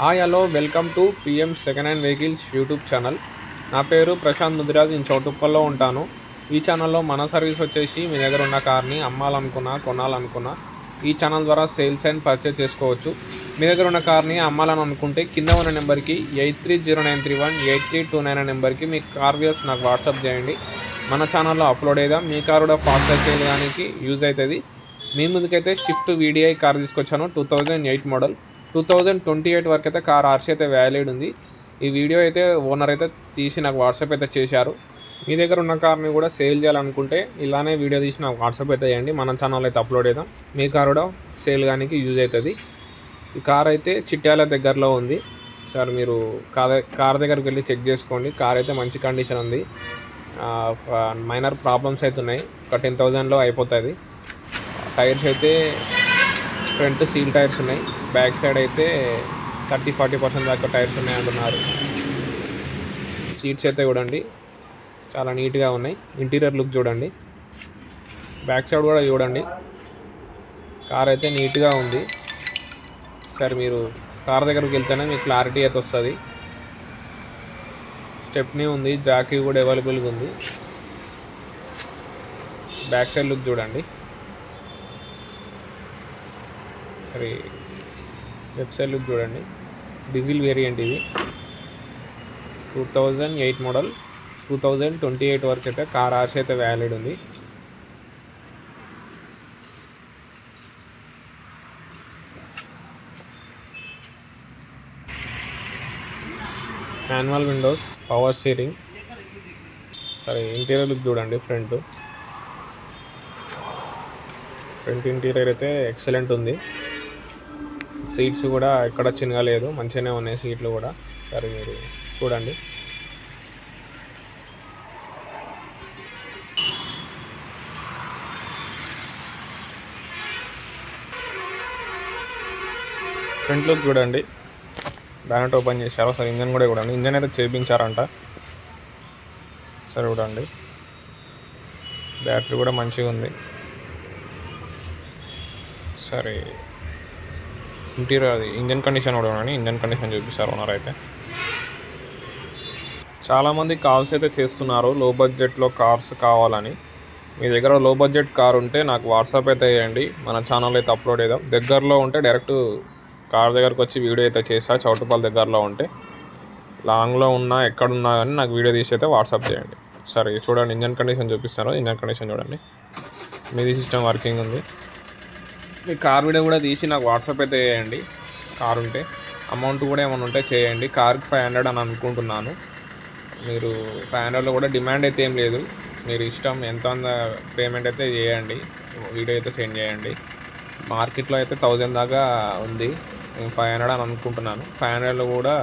Hi hello welcome to PM second hand vehicles YouTube channel. నా పేరు ప్రశాంత్ ముదిరాజ్. నేను చౌటుప్పల్లో ఉంటాను. ఈ ఛానల్లో మన సర్వీస్ వచ్చేసి మీ దగ్గర ఉన్న కార్ని అమ్మాలనుకున్నా కొనాలనుకున్నా ఈ ఛానల్ ద్వారా సేల్స్ అండ్ పర్చేజ్ చేసుకోవచ్చు. మీ దగ్గర ఉన్న కార్ని అమ్మాలని అనుకుంటే కింద ఉన్న నెంబర్కి 8309318329 నెంబర్కి మీ కార్ వ్యూస్ నాకు వాట్సాప్ చేయండి. మన ఛానల్లో అప్లోడ్ అయ్యాం. మీ కార్ కూడా ఫాస్ట్గా సేల్ కానీ యూజ్ అవుతుంది. మీ ముందుకైతే స్విఫ్ట్ వీడిఐ కార్ తీసుకొచ్చాను. 2008 మోడల్. 2028 వరకు అయితే కార్ ఆర్సీ అయితే వ్యాలిడ్ ఉంది. ఈ వీడియో అయితే ఓనర్ అయితే తీసి నాకు వాట్సాప్ అయితే చేశారు. మీ దగ్గర ఉన్న కార్ని కూడా సేల్ చేయాలనుకుంటే ఇలానే వీడియో తీసి నాకు వాట్సాప్ అయితే చేయండి. మన ఛానల్ అయితే అప్లోడ్ చేద్దాం. మీ కార్ కూడా సేల్ కానీ యూజ్ అవుతుంది. ఈ కార్ అయితే చిట్యాల దగ్గరలో ఉంది సార్. మీరు కార్ దగ్గరికి వెళ్ళి చెక్ చేసుకోండి. కార్ అయితే మంచి కండిషన్ ఉంది. మైనర్ ప్రాబ్లమ్స్ అయితే ఉన్నాయి. ఒక 10,000లో అయిపోతుంది. టైర్స్ అయితే ఫ్రంట్ సీల్ టైర్స్ ఉన్నాయి. బ్యాక్ సైడ్ అయితే 30-40% దాకా టైర్స్ ఉన్నాయి అంటున్నారు. సీట్స్ అయితే చూడండి చాలా నీట్గా ఉన్నాయి. ఇంటీరియర్ లుక్ చూడండి. బ్యాక్ సైడ్ కూడా చూడండి. కార్ అయితే నీట్గా ఉంది. సరే మీరు కార్ దగ్గరికి వెళ్తేనే మీకు క్లారిటీ అయితే వస్తుంది. స్టెప్నీ ఉంది. జాకీ కూడా అవైలబుల్గా ఉంది. బ్యాక్ సైడ్ లుక్ చూడండి. మరి లెఫ్ట్ సైడ్ లుక్ చూడండి. డీజిల్ వేరియంట్ ఇది. 2008 మోడల్. 2028 వరకు అయితే కార్ ఆర్సీ అయితే వ్యాలిడ్ ఉంది. Manual Windows, power steering. సరే ఇంటీరియర్ లుక్ చూడండి. ఫ్రంట్ ఇంటీరియర్ అయితే ఎక్సలెంట్ ఉంది. సీట్స్ కూడా ఎక్కడ చిన్నగలేదు, మంచిగానే ఉన్నాయి సీట్లు కూడా. సరే మీరు చూడండి. ఫ్రంట్ లుక్ చూడండి. బ్యానెట్ ఓపెన్ చేశారు. సరే ఇంజన్ కూడా చూడండి. ఇంజన్ అయితే చేయించారంట. సరే చూడండి. బ్యాటరీ కూడా మంచిగా ఉంది. సరే ఇంటీరియర్ అది ఇంజన్ కండిషన్ కూడా ఉండండి. ఇంజన్ కండిషన్ చూపిస్తారు ఓనర్ అయితే. చాలామంది కాల్స్ అయితే చేస్తున్నారు లో బడ్జెట్లో కార్స్ కావాలని. మీ దగ్గర లో బడ్జెట్ కార్ ఉంటే నాకు వాట్సాప్ అయితే చేయండి. మన ఛానల్ అయితే అప్లోడ్ చేద్దాం. దగ్గరలో ఉంటే డైరెక్ట్ కార్ దగ్గరకు వచ్చి వీడియో అయితే చేస్తా. చౌటుప్పల్ దగ్గరలో ఉంటే. లాంగ్లో ఉన్నా ఎక్కడున్నా కానీ నాకు వీడియో తీసి అయితే వాట్సాప్ చేయండి. సరే చూడండి. ఇంజన్ కండిషన్ చూపిస్తారు. ఇంజన్ కండిషన్ చూడండి. మీది సిస్టమ్ వర్కింగ్ ఉంది. మీ కార్ వీడియో కూడా తీసి నాకు వాట్సాప్ అయితే చేయండి. కార్ ఉంటే అమౌంట్ కూడా ఏమైనా ఉంటే చేయండి. కార్కి 500 అని అనుకుంటున్నాను. మీరు 500లో కూడా డిమాండ్ అయితే ఏం లేదు. మీరు ఇష్టం ఎంత పేమెంట్ అయితే చేయండి. వీడియో అయితే సెండ్ చేయండి. మార్కెట్లో అయితే 1000 దాకా ఉంది. నేను 500 అని అనుకుంటున్నాను. 500లో కూడా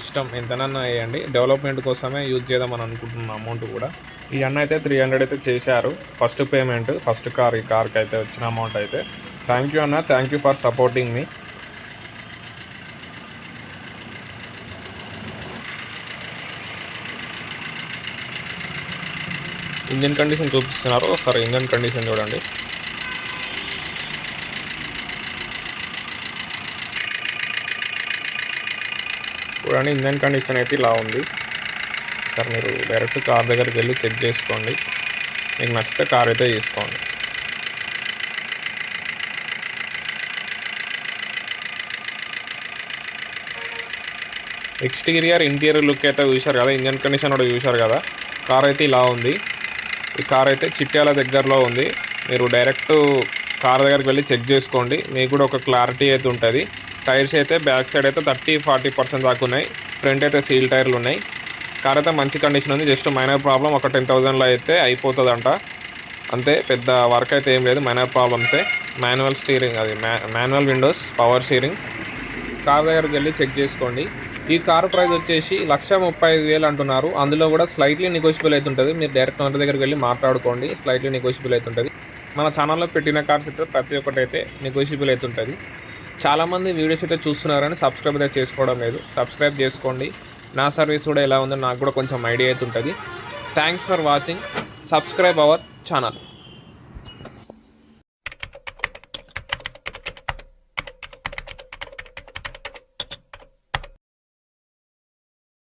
ఇష్టం ఎంతనన్నా వేయండి. డెవలప్మెంట్ కోసమే యూజ్ చేద్దామని అనుకుంటున్నాను. అమౌంట్ కూడా ఈ అన్న అయితే 300 అయితే చేశారు. First payment, first car. ఈ కార్కి అయితే వచ్చిన అమౌంట్ అయితే. థ్యాంక్ యూ అన్న. Thank you for supporting me. Engine condition చూపిస్తున్నారు. సరే ఇంజన్ కండిషన్ చూడండి. చూడండి ఇంజన్ కండిషన్ అయితే ఇలా ఉంది. సార్ మీరు డైరెక్ట్ కార్ దగ్గరికి వెళ్ళి చెక్ చేసుకోండి. మీకు నచ్చితే కార్ అయితే తీసుకోండి. ఎక్స్టీరియర్ ఇంటీరియర్ లుక్ అయితే చూశారు కదా. ఇంజన్ కండిషన్ కూడా చూశారు కదా. కార్ అయితే ఇలా ఉంది. ఈ కార్ అయితే చిట్యాల దగ్గరలో ఉంది. మీరు డైరెక్ట్ కార్ దగ్గరికి వెళ్ళి చెక్ చేసుకోండి. మీకు కూడా ఒక క్లారిటీ అయితే ఉంటుంది. టైర్స్ అయితే బ్యాక్ సైడ్ అయితే 30-40% దాకా ఉన్నాయి. ఫ్రంట్ అయితే సీల్ టైర్లు ఉన్నాయి. కార్ అయితే మంచి కండిషన్ ఉంది. జస్ట్ మైనర్ ప్రాబ్లం ఒక 10,000లో అయితే అయిపోతుందంట. అంతే, పెద్ద వర్క్ అయితే ఏం లేదు. మైనర్ ప్రాబ్లమ్సే. మాన్యువల్ స్టీరింగ్, అది manual Windows, power steering. Car దగ్గరికి వెళ్ళి చెక్ చేసుకోండి. ఈ కార్ ప్రైస్ వచ్చేసి 1,35,000 అంటున్నారు. అందులో కూడా స్లైట్లీ నెగోషియబుల్ అవుతుంటుంది. మీరు డైరెక్ట్ ఓనర్ దగ్గరికి వెళ్ళి మాట్లాడుకోండి. స్లైట్లీ నెగోషియబుల్ అవుతుంటుంది. మన ఛానల్లో పెట్టిన కార్స్ అయితే ప్రతి ఒక్కటి అయితే నెగోషియబుల్ అవుతుంటుంది. చాలామంది వీడియోస్ అయితే చూస్తున్నారని సబ్స్క్రైబ్ అయితే చేసుకోవడం లేదు. సబ్స్క్రైబ్ చేసుకోండి. నా సర్వీస్ కూడా ఎలా ఉందో నాకు కూడా కొంచెం ఐడియా అవుతుంటుంది. Thanks for watching. Subscribe our channel.